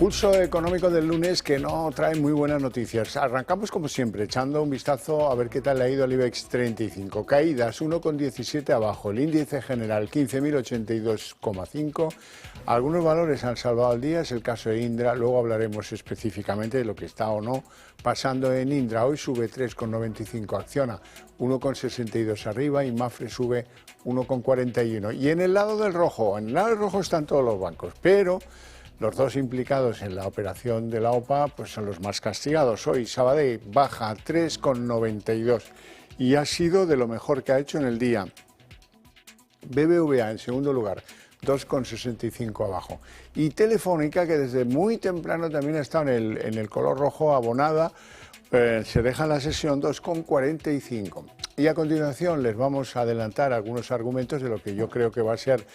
pulso económico del lunes que no trae muy buenas noticias. Arrancamos como siempre, echando un vistazo a ver qué tal le ha ido al IBEX 35. Caídas 1,17 abajo, el índice general 15.082,5. Algunos valores han salvado el día, es el caso de Indra, luego hablaremos específicamente de lo que está o no pasando en Indra. Hoy sube 3,95, Acciona 1,62 arriba y Mapfre sube 1,41. Y en el lado del rojo están todos los bancos, pero los dos implicados en la operación de la OPA pues son los más castigados. Hoy Sabadell baja 3,92 y ha sido de lo mejor que ha hecho en el día. BBVA en segundo lugar, 2,65 abajo. Y Telefónica, que desde muy temprano también ha estado en el color rojo, abonada, se deja la sesión 2,45. Y a continuación les vamos a adelantar algunos argumentos de lo que yo creo que va a ser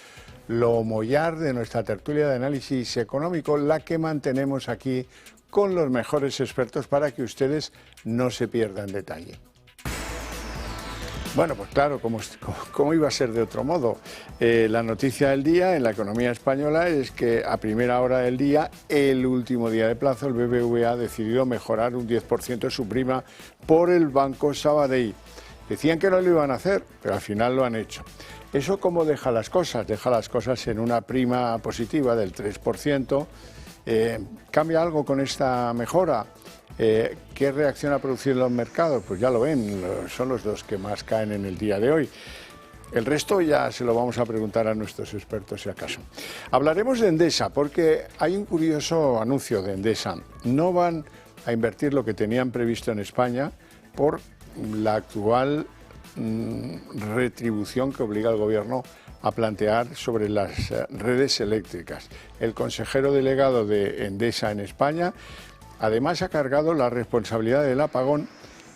lo mollar de nuestra tertulia de análisis económico, la que mantenemos aquí con los mejores expertos para que ustedes no se pierdan detalle. Bueno, pues claro, ¿cómo iba a ser de otro modo? La noticia del día en la economía española es que a primera hora del día, el último día de plazo, el BBVA ha decidido mejorar un 10% su prima por el Banco Sabadell. Decían que no lo iban a hacer, pero al final lo han hecho. ¿Eso cómo deja las cosas? Deja las cosas en una prima positiva del 3%. ¿Cambia algo con esta mejora? ¿Qué reacción ha producido en los mercados? Pues ya lo ven, son los dos que más caen en el día de hoy. El resto ya se lo vamos a preguntar a nuestros expertos si acaso. Hablaremos de Endesa porque hay un curioso anuncio de Endesa. No van a invertir lo que tenían previsto en España por la actual retribución que obliga al gobierno a plantear sobre las redes eléctricas. El consejero delegado de Endesa en España además ha cargado la responsabilidad del apagón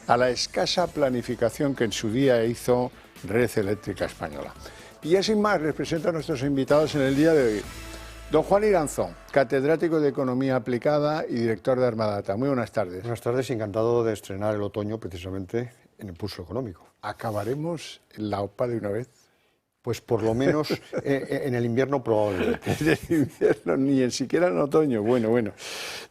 a la escasa planificación que en su día hizo Red Eléctrica Española. Y ya sin más, les presento a nuestros invitados en el día de hoy. Don Juan Iranzón, catedrático de Economía Aplicada y director de Armadata. Muy buenas tardes. Buenas tardes, encantado de estrenar el otoño precisamente en el pulso económico. ¿Acabaremos la OPA de una vez? Pues por lo menos en el invierno probablemente. En el invierno, ni siquiera en otoño. Bueno.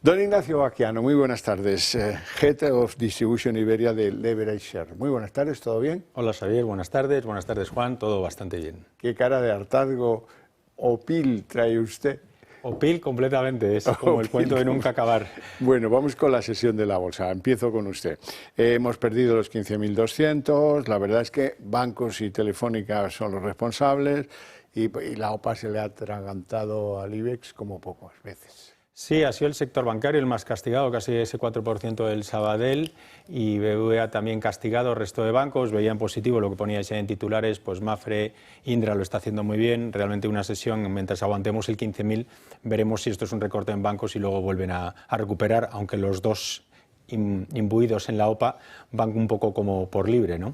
Don Ignacio Baquiano, muy buenas tardes. Head of Distribution Iberia de Leverage Share. Muy buenas tardes, ¿todo bien? Hola Xavier, buenas tardes Juan, todo bastante bien. ¿Qué cara de hartazgo o pil trae usted? Opil completamente, es como el cuento de nunca acabar. Bueno, vamos con la sesión de la bolsa. Empiezo con usted. Hemos perdido los 15.200, la verdad es que bancos y Telefónica son los responsables y la OPA se le ha atragantado al IBEX como pocas veces. Sí, ha sido el sector bancario el más castigado, casi ese 4% del Sabadell, y BBVA también castigado, el resto de bancos veían positivo lo que poníais en titulares, pues Mapfre, Indra lo está haciendo muy bien, realmente una sesión, mientras aguantemos el 15.000, veremos si esto es un recorte en bancos y luego vuelven a recuperar, aunque los dos imbuidos en la OPA van un poco como por libre, ¿no?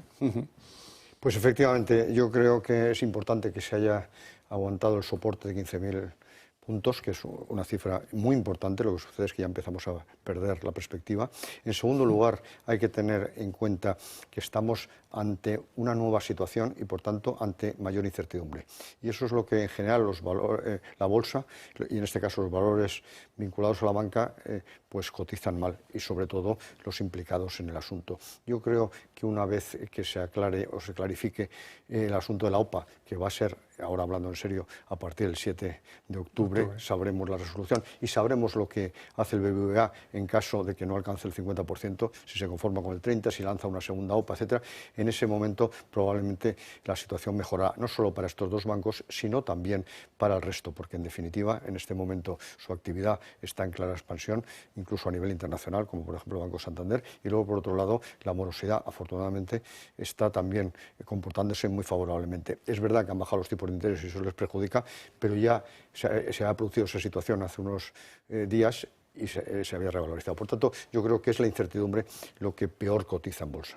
Pues efectivamente, yo creo que es importante que se haya aguantado el soporte de 15.000 puntos, que es una cifra muy importante. Lo que sucede es que ya empezamos a perder la perspectiva. En segundo lugar, hay que tener en cuenta que estamos ante una nueva situación y, por tanto, ante mayor incertidumbre. Y eso es lo que, en general, la bolsa, y en este caso los valores vinculados a la banca, pues cotizan mal, y sobre todo los implicados en el asunto. Yo creo que una vez que se aclare o se clarifique el asunto de la OPA, que va a ser, ahora hablando en serio, a partir del 7 de octubre, sabremos la resolución y sabremos lo que hace el BBVA en caso de que no alcance el 50%, si se conforma con el 30%, si lanza una segunda OPA, etcétera. En ese momento probablemente la situación mejorará, no solo para estos dos bancos, sino también para el resto, porque en definitiva en este momento su actividad está en clara expansión, incluso a nivel internacional, como por ejemplo el Banco Santander, y luego por otro lado la morosidad afortunadamente está también comportándose muy favorablemente. Es verdad que han bajado los tipos de interés y eso les perjudica, pero ya se ha producido esa situación hace unos días y se había revalorizado. Por tanto, yo creo que es la incertidumbre lo que peor cotiza en bolsa.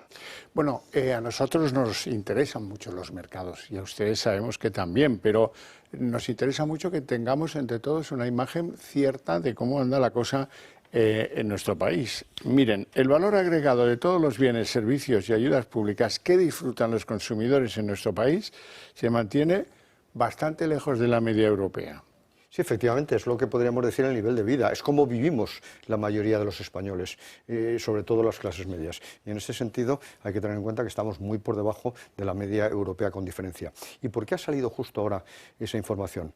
Bueno, a nosotros nos interesan mucho los mercados y a ustedes sabemos que también, pero nos interesa mucho que tengamos entre todos una imagen cierta de cómo anda la cosa en nuestro país. Miren, el valor agregado de todos los bienes, servicios y ayudas públicas que disfrutan los consumidores en nuestro país se mantiene bastante lejos de la media europea. Sí, efectivamente, es lo que podríamos decir el nivel de vida, es como vivimos la mayoría de los españoles, sobre todo las clases medias. Y en ese sentido hay que tener en cuenta que estamos muy por debajo de la media europea con diferencia. ¿Y por qué ha salido justo ahora esa información?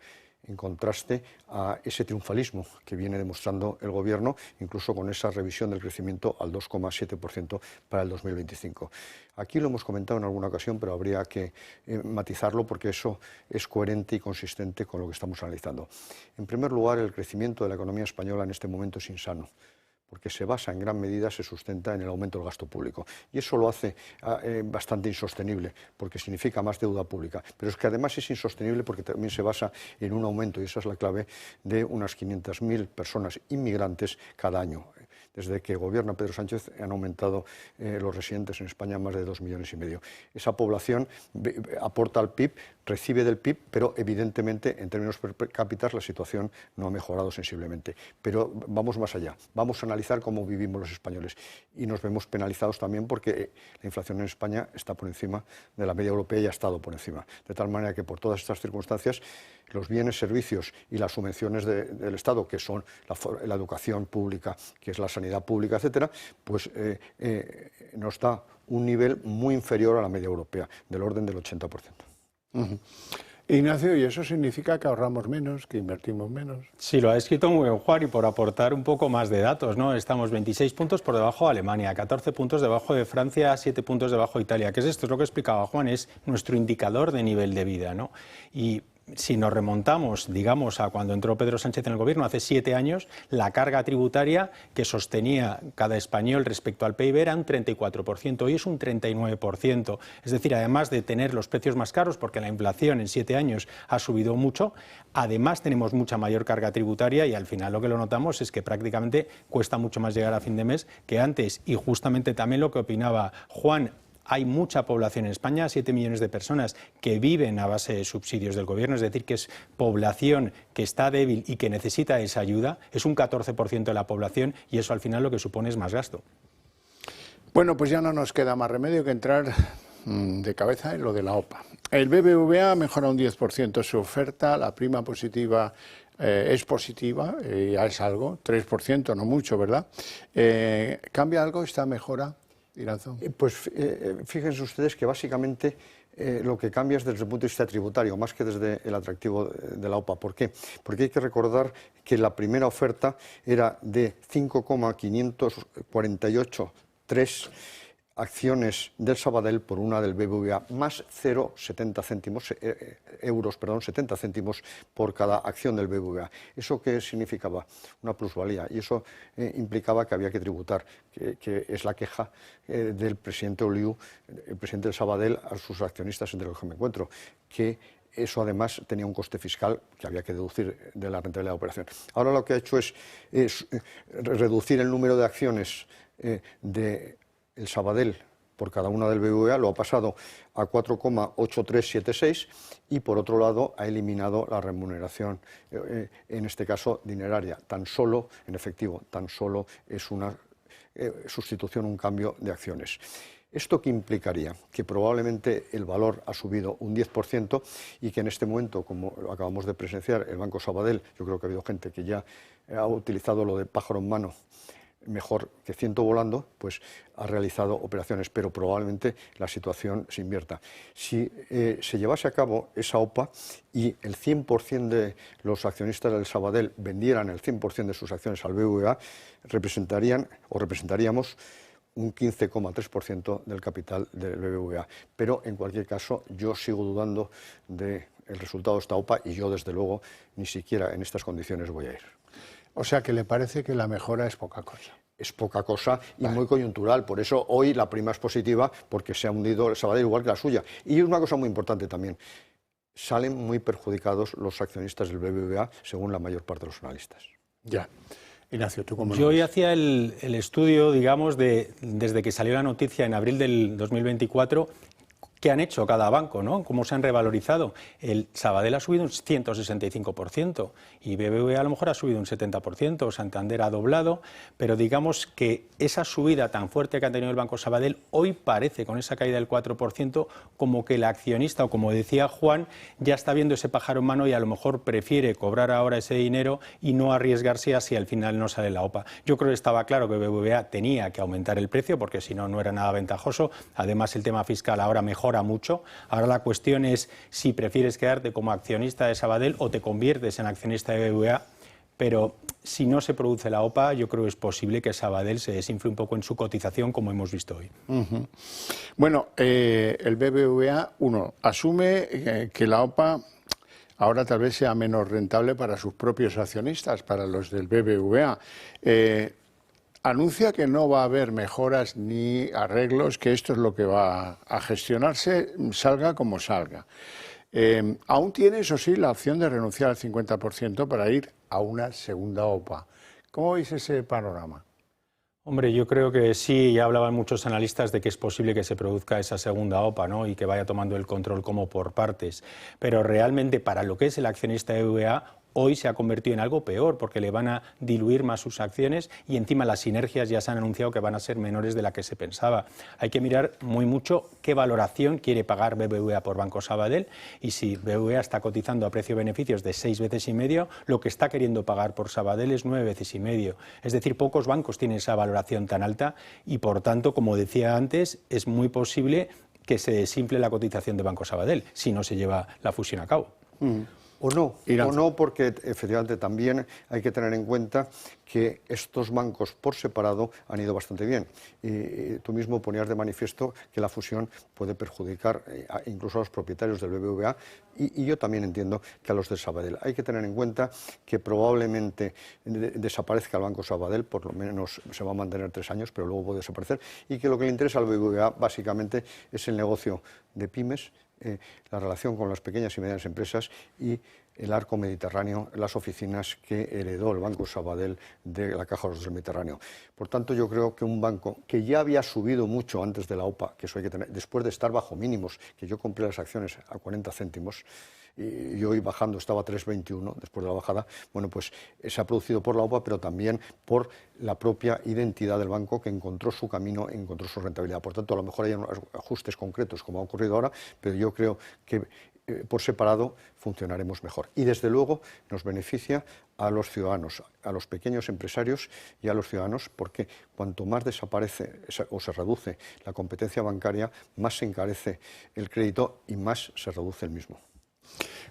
En contraste a ese triunfalismo que viene demostrando el Gobierno, incluso con esa revisión del crecimiento al 2,7% para el 2025. Aquí lo hemos comentado en alguna ocasión, pero habría que matizarlo porque eso es coherente y consistente con lo que estamos analizando. En primer lugar, el crecimiento de la economía española en este momento es insano, porque se basa en gran medida, se sustenta en el aumento del gasto público. Y eso lo hace bastante insostenible, porque significa más deuda pública. Pero es que además es insostenible porque también se basa en un aumento, y esa es la clave, de unas 500.000 personas inmigrantes cada año. Desde que gobierna Pedro Sánchez han aumentado los residentes en España más de 2,5 millones. Esa población aporta al PIB, recibe del PIB, pero evidentemente en términos per cápita la situación no ha mejorado sensiblemente. Pero vamos más allá, vamos a analizar cómo vivimos los españoles y nos vemos penalizados también porque la inflación en España está por encima de la media europea y ha estado por encima. De tal manera que por todas estas circunstancias los bienes, servicios y las subvenciones del Estado, que son la educación pública, que es la sanidad pública, etcétera, pues nos da un nivel muy inferior a la media europea, del orden del 80%. Ignacio, ¿y eso significa que ahorramos menos, que invertimos menos? Sí, lo ha escrito muy bien Juan, y por aportar un poco más de datos, ¿no? Estamos 26 puntos por debajo de Alemania, 14 puntos debajo de Francia, 7 puntos debajo de Italia. ¿Qué es esto? Es lo que explicaba Juan, es nuestro indicador de nivel de vida, ¿no? Y si nos remontamos, digamos, a cuando entró Pedro Sánchez en el gobierno, hace 7 años, la carga tributaria que sostenía cada español respecto al PIB era un 34%, hoy es un 39%. Es decir, además de tener los precios más caros, porque la inflación en 7 años ha subido mucho, además tenemos mucha mayor carga tributaria y al final lo que lo notamos es que prácticamente cuesta mucho más llegar a fin de mes que antes. Y justamente también lo que opinaba Juan, hay mucha población en España, 7 millones de personas que viven a base de subsidios del gobierno, es decir, que es población que está débil y que necesita esa ayuda, es un 14% de la población y eso al final lo que supone es más gasto. Bueno, pues ya no nos queda más remedio que entrar de cabeza en lo de la OPA. El BBVA mejora un 10% su oferta, la prima positiva es positiva, ya es algo, 3%, no mucho, ¿verdad? ¿Cambia algo esta mejora? Pues fíjense ustedes que básicamente lo que cambia es desde el punto de vista tributario, más que desde el atractivo de la OPA. ¿Por qué? Porque hay que recordar que la primera oferta era de 5,548,3 acciones del Sabadell por una del BBVA, más 0,70 céntimos, 70 céntimos por cada acción del BBVA. ¿Eso qué significaba? Una plusvalía, y eso implicaba que había que tributar, que es la queja del presidente Oliu, el presidente del Sabadell, a sus accionistas, entre los que me encuentro, que eso además tenía un coste fiscal que había que deducir de la rentabilidad de la operación. Ahora lo que ha hecho es reducir el número de acciones de el Sabadell por cada una del BBVA, lo ha pasado a 4,8376 y por otro lado ha eliminado la remuneración, en este caso dineraria, tan solo, en efectivo, tan solo es una sustitución, un cambio de acciones. ¿Esto qué implicaría? Que probablemente el valor ha subido un 10% y que en este momento, como acabamos de presenciar, el Banco Sabadell, yo creo que ha habido gente que ya ha utilizado lo de pájaro en mano, mejor que ciento volando, pues ha realizado operaciones, pero probablemente la situación se invierta. Si se llevase a cabo esa OPA y el 100% de los accionistas del Sabadell vendieran el 100% de sus acciones al BBVA, representaríamos un 15,3% del capital del BBVA. Pero en cualquier caso yo sigo dudando del resultado de esta OPA y yo desde luego ni siquiera en estas condiciones voy a ir. O sea, que le parece que la mejora es poca cosa. Es poca cosa y muy coyuntural. Por eso hoy la prima es positiva porque se ha hundido el Sabadell igual que la suya. Y una cosa muy importante también, salen muy perjudicados los accionistas del BBVA según la mayor parte de los analistas. Ya. Ignacio, ¿tú cómo lo ves? Yo hoy hacía el estudio, digamos, desde que salió la noticia en abril del 2024, qué han hecho cada banco, ¿no? Cómo se han revalorizado. El Sabadell ha subido un 165% y BBVA a lo mejor ha subido un 70%, Santander ha doblado, pero digamos que esa subida tan fuerte que ha tenido el Banco Sabadell hoy parece, con esa caída del 4%, como que el accionista, o como decía Juan, ya está viendo ese pájaro en mano y a lo mejor prefiere cobrar ahora ese dinero y no arriesgarse a si al final no sale la OPA. Yo creo que estaba claro que BBVA tenía que aumentar el precio porque si no, no era nada ventajoso. Además, el tema fiscal ahora mejora mucho. Ahora la cuestión es si prefieres quedarte como accionista de Sabadell o te conviertes en accionista de BBVA, pero si no se produce la OPA, yo creo que es posible que Sabadell se desinfle un poco en su cotización, como hemos visto hoy. Bueno, el BBVA, asume que la OPA ahora tal vez sea menos rentable para sus propios accionistas, para los del BBVA. Anuncia que no va a haber mejoras ni arreglos, que esto es lo que va a gestionarse, salga como salga. Aún tiene, eso sí, la opción de renunciar al 50% para ir a una segunda OPA. ¿Cómo veis ese panorama? Hombre, yo creo que sí, ya hablaban muchos analistas de que es posible que se produzca esa segunda OPA, ¿no? Y que vaya tomando el control como por partes. Pero realmente para lo que es el accionista de BBVA, hoy se ha convertido en algo peor porque le van a diluir más sus acciones y encima las sinergias ya se han anunciado que van a ser menores de la que se pensaba. Hay que mirar muy mucho qué valoración quiere pagar BBVA por Banco Sabadell y si BBVA está cotizando a precio-beneficios de 6,5 veces, lo que está queriendo pagar por Sabadell es 9,5 veces. Es decir, pocos bancos tienen esa valoración tan alta y por tanto, como decía antes, es muy posible que se desinfle la cotización de Banco Sabadell si no se lleva la fusión a cabo. O no, porque efectivamente también hay que tener en cuenta que estos bancos por separado han ido bastante bien. Y tú mismo ponías de manifiesto que la fusión puede perjudicar incluso a los propietarios del BBVA y yo también entiendo que a los de Sabadell. Hay que tener en cuenta que probablemente desaparezca el Banco Sabadell, por lo menos se va a mantener 3 años, pero luego puede desaparecer, y que lo que le interesa al BBVA básicamente es el negocio de pymes, la relación con las pequeñas y medianas empresas y el arco mediterráneo, las oficinas que heredó el Banco Sabadell de la Caja de los del Mediterráneo. Por tanto, yo creo que un banco que ya había subido mucho antes de la OPA, que eso hay que tener, después de estar bajo mínimos, que yo compré las acciones a 40 céntimos, y hoy bajando estaba a 3,21 después de la bajada, bueno, pues se ha producido por la OPA, pero también por la propia identidad del banco que encontró su camino, encontró su rentabilidad. Por tanto, a lo mejor hay unos ajustes concretos, como ha ocurrido ahora, pero yo creo que por separado funcionaremos mejor. Y desde luego nos beneficia a los ciudadanos, a los pequeños empresarios y a los ciudadanos, porque cuanto más desaparece o se reduce la competencia bancaria, más se encarece el crédito y más se reduce el mismo.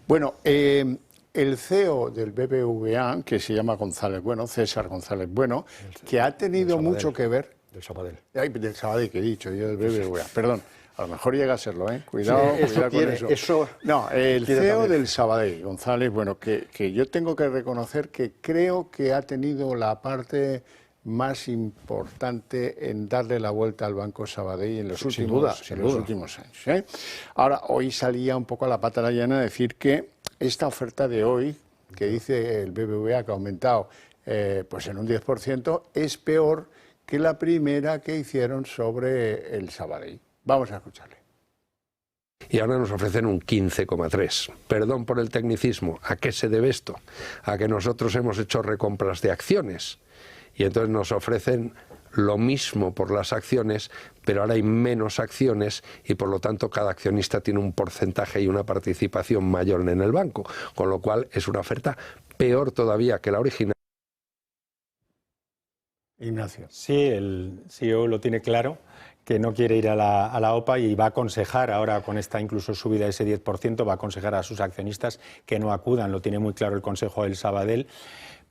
Bueno, el CEO del BBVA, que se llama González Bueno, César González Bueno, que ha tenido mucho que ver... Del Sabadell. Del Sabadell, que he dicho, yo del BBVA, perdón. A lo mejor llega a serlo, ¿eh? Cuidado, sí, cuidado con eso. No, el CEO también del Sabadell, González Bueno, que yo tengo que reconocer que creo que ha tenido la parte más importante en darle la vuelta al Banco Sabadell en los últimos años. Ahora, hoy salía un poco a la pata llana decir que esta oferta de hoy, que dice el BBVA que ha aumentado pues en un 10%, es peor que la primera que hicieron sobre el Sabadell. Vamos a escucharle. Y ahora nos ofrecen un 15,3. Perdón por el tecnicismo. ¿A qué se debe esto? A que nosotros hemos hecho recompras de acciones y entonces nos ofrecen lo mismo por las acciones, pero ahora hay menos acciones y por lo tanto cada accionista tiene un porcentaje y una participación mayor en el banco, con lo cual es una oferta peor todavía que la original. Ignacio. Sí, el CEO lo tiene claro, que no quiere ir a la OPA y va a aconsejar ahora con esta incluso subida de ese 10%, va a aconsejar a sus accionistas que no acudan, lo tiene muy claro el Consejo del Sabadell,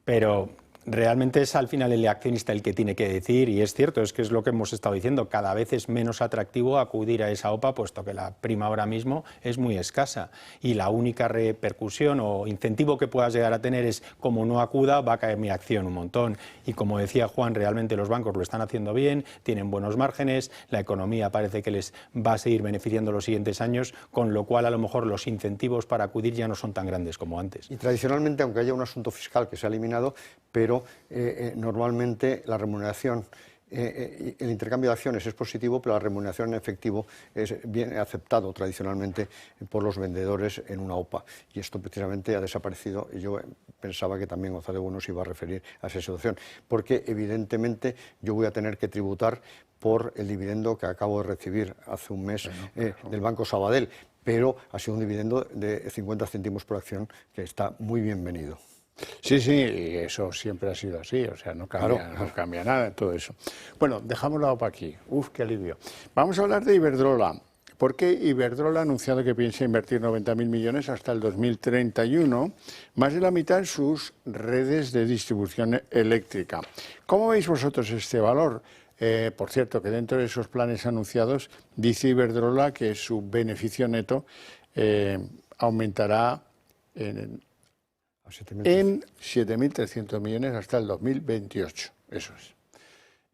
pero realmente es al final el accionista el que tiene que decir, y es cierto, es que es lo que hemos estado diciendo, cada vez es menos atractivo acudir a esa OPA, puesto que la prima ahora mismo es muy escasa, y la única repercusión o incentivo que puedas llegar a tener es, como no acuda, va a caer mi acción un montón, y como decía Juan, realmente los bancos lo están haciendo bien, tienen buenos márgenes, la economía parece que les va a seguir beneficiando los siguientes años, con lo cual a lo mejor los incentivos para acudir ya no son tan grandes como antes. Y tradicionalmente, aunque haya un asunto fiscal que se ha eliminado, pero normalmente la remuneración el intercambio de acciones es positivo, pero la remuneración en efectivo es bien aceptado tradicionalmente por los vendedores en una OPA. Y esto precisamente ha desaparecido, y yo pensaba que también Gonzalo Bueno se iba a referir a esa situación, porque evidentemente yo voy a tener que tributar por el dividendo que acabo de recibir hace un mes del Banco Sabadell, pero ha sido un dividendo de 50 céntimos por acción que está muy bienvenido. Sí, sí, y eso siempre ha sido así, o sea, no cambia nada en todo eso. Bueno, dejámoslo para aquí. Uf, qué alivio. Vamos a hablar de Iberdrola, porque Iberdrola ha anunciado que piensa invertir 90.000 millones hasta el 2031, más de la mitad en sus redes de distribución eléctrica. ¿Cómo veis vosotros este valor? Por cierto, que dentro de esos planes anunciados, dice Iberdrola que su beneficio neto aumentará en 7.300 millones hasta el 2028. Eso es.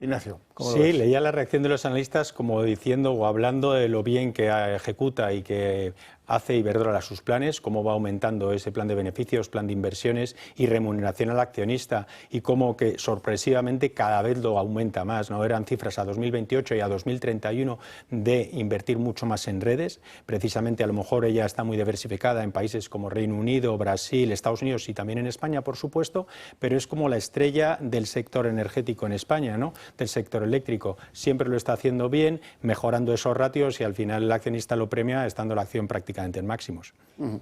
Ignacio, ¿cómo lo ves? Sí, leía la reacción de los analistas como diciendo o hablando de lo bien que ejecuta y que hace Iberdrola sus planes, cómo va aumentando ese plan de beneficios, plan de inversiones y remuneración al accionista, y cómo que sorpresivamente cada vez lo aumenta más, ¿no? Eran cifras a 2028 y a 2031 de invertir mucho más en redes. Precisamente a lo mejor ella está muy diversificada en países como Reino Unido, Brasil, Estados Unidos y también en España, por supuesto, pero es como la estrella del sector energético en España, ¿no? Del sector eléctrico. Siempre lo está haciendo bien, mejorando esos ratios, y al final el accionista lo premia estando la acción prácticamente en máximos.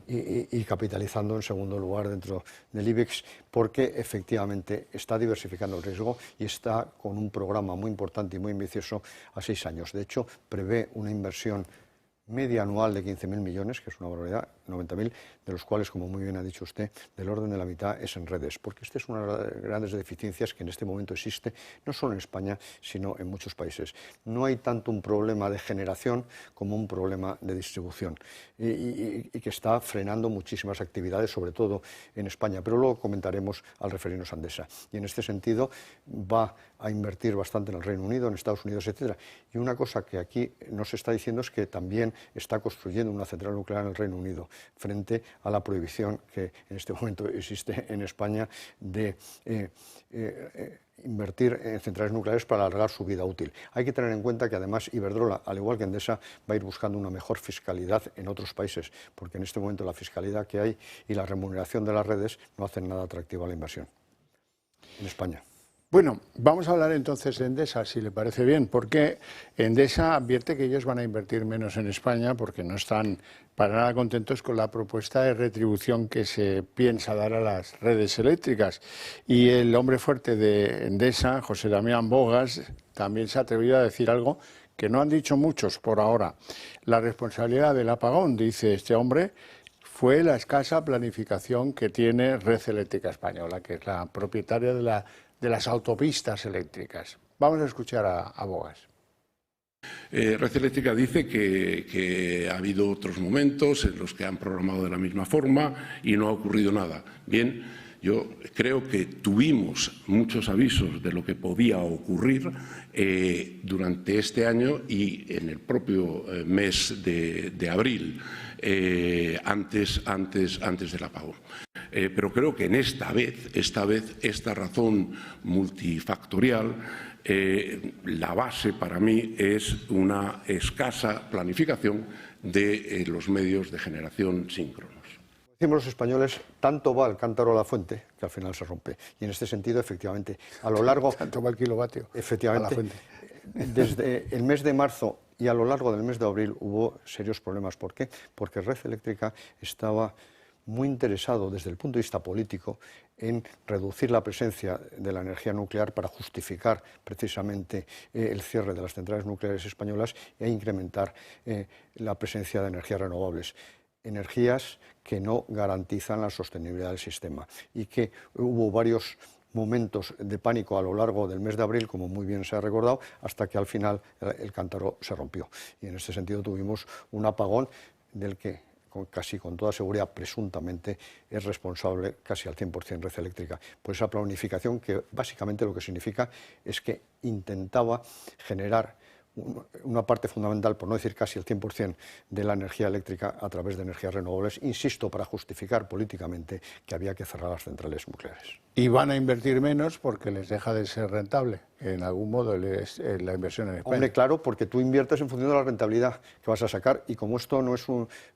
Y capitalizando en segundo lugar dentro del IBEX, porque efectivamente está diversificando el riesgo y está con un programa muy importante y muy ambicioso a 6 años. De hecho, prevé una inversión media anual de 15.000 millones, que es una barbaridad, 90.000, de los cuales, como muy bien ha dicho usted, del orden de la mitad es en redes, porque esta es una de las grandes deficiencias que en este momento existe, no solo en España, sino en muchos países. No hay tanto un problema de generación como un problema de distribución, y que está frenando muchísimas actividades, sobre todo en España, pero luego comentaremos al referirnos a Endesa. Y en este sentido va a invertir bastante en el Reino Unido, en Estados Unidos, etcétera. Y una cosa que aquí no se está diciendo es que también está construyendo una central nuclear en el Reino Unido, frente a la prohibición que en este momento existe en España de invertir en centrales nucleares para alargar su vida útil. Hay que tener en cuenta que además Iberdrola, al igual que Endesa, va a ir buscando una mejor fiscalidad en otros países, porque en este momento la fiscalidad que hay y la remuneración de las redes no hacen nada atractiva a la inversión en España. Bueno, vamos a hablar entonces de Endesa, si le parece bien, porque Endesa advierte que ellos van a invertir menos en España porque no están para nada contentos con la propuesta de retribución que se piensa dar a las redes eléctricas. Y el hombre fuerte de Endesa, José Damián Bogas, también se ha atrevido a decir algo que no han dicho muchos por ahora. La responsabilidad del apagón, dice este hombre, fue la escasa planificación que tiene Red Eléctrica Española, que es la propietaria de las autopistas eléctricas. Vamos a escuchar a Bogas. Red Eléctrica dice que ha habido otros momentos en los que han programado de la misma forma y no ha ocurrido nada. Bien, yo creo que tuvimos muchos avisos de lo que podía ocurrir durante este año y en el propio mes de abril, antes del apagón. Pero creo que esta vez, esta razón multifactorial, la base para mí es una escasa planificación de los medios de generación síncronos. Decimos los españoles, tanto va el cántaro a la fuente que al final se rompe. Y en este sentido, efectivamente, a lo largo... Tanto va el kilovatio efectivamente, a la fuente. Desde el mes de marzo y a lo largo del mes de abril hubo serios problemas. ¿Por qué? Porque Red Eléctrica estaba muy interesado desde el punto de vista político en reducir la presencia de la energía nuclear para justificar precisamente el cierre de las centrales nucleares españolas e incrementar la presencia de energías renovables. Energías que no garantizan la sostenibilidad del sistema y que hubo varios momentos de pánico a lo largo del mes de abril, como muy bien se ha recordado, hasta que al final el cántaro se rompió. Y en este sentido tuvimos un apagón del que casi con toda seguridad, presuntamente, es responsable casi al 100% Red Eléctrica. Por esa planificación que básicamente lo que significa es que intentaba generar una parte fundamental, por no decir casi el 100% de la energía eléctrica a través de energías renovables, insisto, para justificar políticamente que había que cerrar las centrales nucleares. Y van a invertir menos porque les deja de ser rentable, en algún modo, la inversión en España. Hombre, claro, porque tú inviertes en función de la rentabilidad que vas a sacar, y como esto no es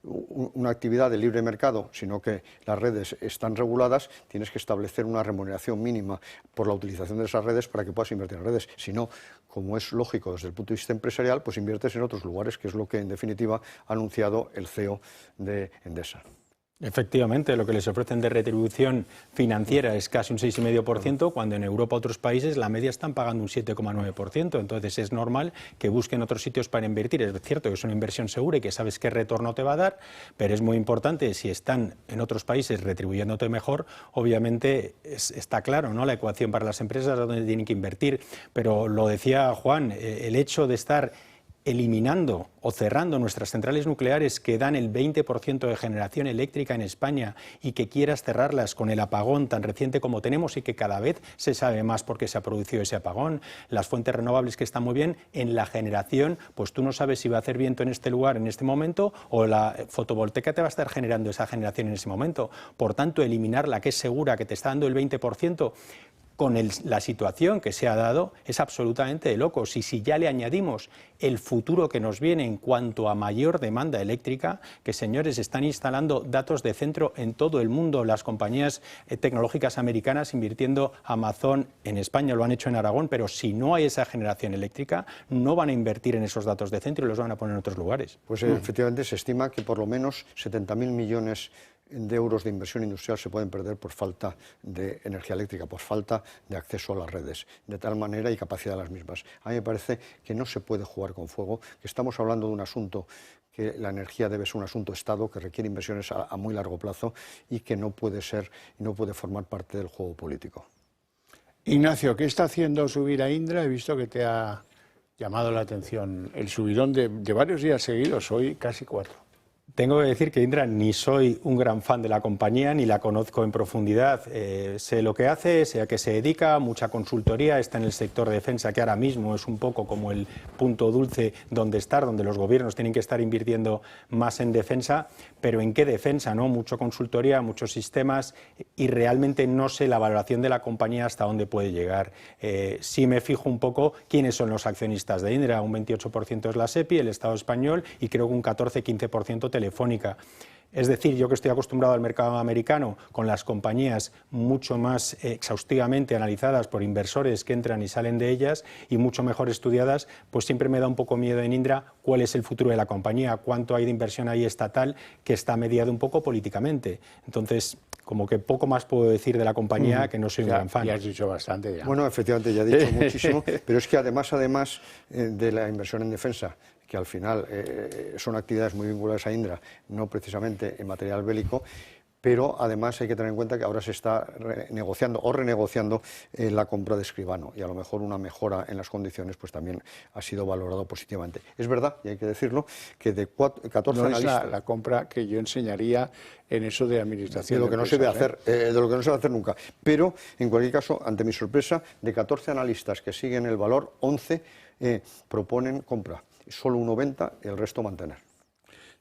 una actividad de libre mercado, sino que las redes están reguladas, tienes que establecer una remuneración mínima por la utilización de esas redes para que puedas invertir en redes. Si no, como es lógico desde el punto de vista empresarial, pues inviertes en otros lugares, que es lo que en definitiva ha anunciado el CEO de Endesa. Efectivamente, lo que les ofrecen de retribución financiera es casi un 6,5%, cuando en Europa otros países la media están pagando un 7,9%. Entonces es normal que busquen otros sitios para invertir. Es cierto que es una inversión segura y que sabes qué retorno te va a dar, pero es muy importante, si están en otros países retribuyéndote mejor, obviamente está claro, ¿no?, la ecuación para las empresas donde tienen que invertir. Pero lo decía Juan, el hecho de estar eliminando o cerrando nuestras centrales nucleares que dan el 20% de generación eléctrica en España, y que quieras cerrarlas con el apagón tan reciente como tenemos y que cada vez se sabe más por qué se ha producido ese apagón, las fuentes renovables que están muy bien en la generación, pues tú no sabes si va a hacer viento en este lugar en este momento o la fotovoltaica te va a estar generando esa generación en ese momento. Por tanto, eliminar la que es segura, que te está dando el 20%, con la situación que se ha dado, es absolutamente de locos. Y si ya le añadimos el futuro que nos viene en cuanto a mayor demanda eléctrica, que, señores, están instalando datos de centro en todo el mundo, las compañías tecnológicas americanas invirtiendo, Amazon en España lo han hecho en Aragón, pero si no hay esa generación eléctrica, no van a invertir en esos datos de centro y los van a poner en otros lugares. Pues efectivamente se estima que por lo menos 70.000 millones de euros de inversión industrial se pueden perder por falta de energía eléctrica, por falta de acceso a las redes, de tal manera y capacidad de las mismas. A mí me parece que no se puede jugar con fuego, que estamos hablando de un asunto, que la energía debe ser un asunto Estado, que requiere inversiones a muy largo plazo y que no puede ser y no puede formar parte del juego político. Ignacio, ¿qué está haciendo subir a Indra? He visto que te ha llamado la atención el subidón de varios días seguidos, hoy casi 4. Tengo que decir que Indra ni soy un gran fan de la compañía, ni la conozco en profundidad. Sé lo que hace, sé a qué se dedica, mucha consultoría, está en el sector de defensa, que ahora mismo es un poco como el punto dulce donde estar, donde los gobiernos tienen que estar invirtiendo más en defensa, pero ¿en qué defensa, no? Mucho consultoría, muchos sistemas, y realmente no sé la valoración de la compañía hasta dónde puede llegar. Sí me fijo un poco quiénes son los accionistas de Indra, un 28% es la SEPI, el Estado español, y creo que un 14-15% Telefónica. Es decir, yo que estoy acostumbrado al mercado americano, con las compañías mucho más exhaustivamente analizadas por inversores que entran y salen de ellas y mucho mejor estudiadas, pues siempre me da un poco miedo en Indra cuál es el futuro de la compañía, cuánto hay de inversión ahí estatal que está mediado un poco políticamente. Entonces, como que poco más puedo decir de la compañía, que no soy un gran fan. Ya has dicho bastante. Ya. Bueno, efectivamente, ya he dicho muchísimo, pero es que además de la inversión en defensa, que al final son actividades muy vinculadas a Indra, no precisamente en material bélico, pero además hay que tener en cuenta que ahora se está negociando o renegociando la compra de Escribano, y a lo mejor una mejora en las condiciones pues también ha sido valorado positivamente. Es verdad, y hay que decirlo, que de 14 no analistas... es la compra que yo enseñaría en eso de administración. De lo que no se debe hacer, de lo que no se va a hacer nunca. Pero, en cualquier caso, ante mi sorpresa, de 14 analistas que siguen el valor, 11 proponen compra. Solo uno venta, el resto mantener.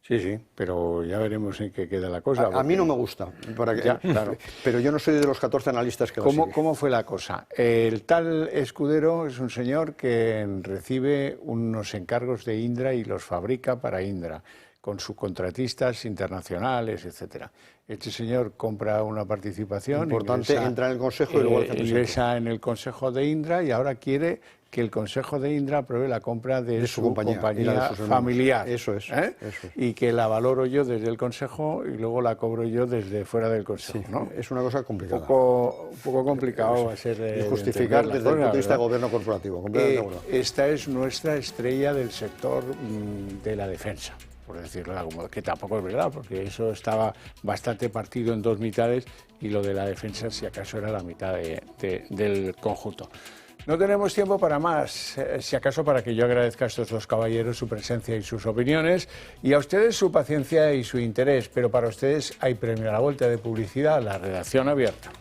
Sí, pero ya veremos en qué queda la cosa. A mí no me gusta, claro. Pero yo no soy de los 14 analistas que lo siguen. ¿Cómo fue la cosa? El tal Escudero es un señor que recibe unos encargos de Indra y los fabrica para Indra, con subcontratistas internacionales, etcétera. Este señor compra una participación importante, entra en el consejo y luego ingresa en el consejo de Indra, y ahora quiere que el consejo de Indra apruebe la compra de su compañía familiar. Eso es. Y que la valoro yo desde el consejo y luego la cobro yo desde fuera del consejo. Sí, ¿no? Es una cosa complicada. Un poco complicado va a ser de justificar desde el punto de vista de gobierno corporativo. Esta es nuestra estrella del sector de la defensa, por decirlo de algún modo, que tampoco es verdad, porque eso estaba bastante partido en dos mitades y lo de la defensa, si acaso, era la mitad del conjunto. No tenemos tiempo para más, si acaso para que yo agradezca a estos dos caballeros su presencia y sus opiniones, y a ustedes su paciencia y su interés, pero para ustedes hay premio a la vuelta de publicidad, la redacción abierta.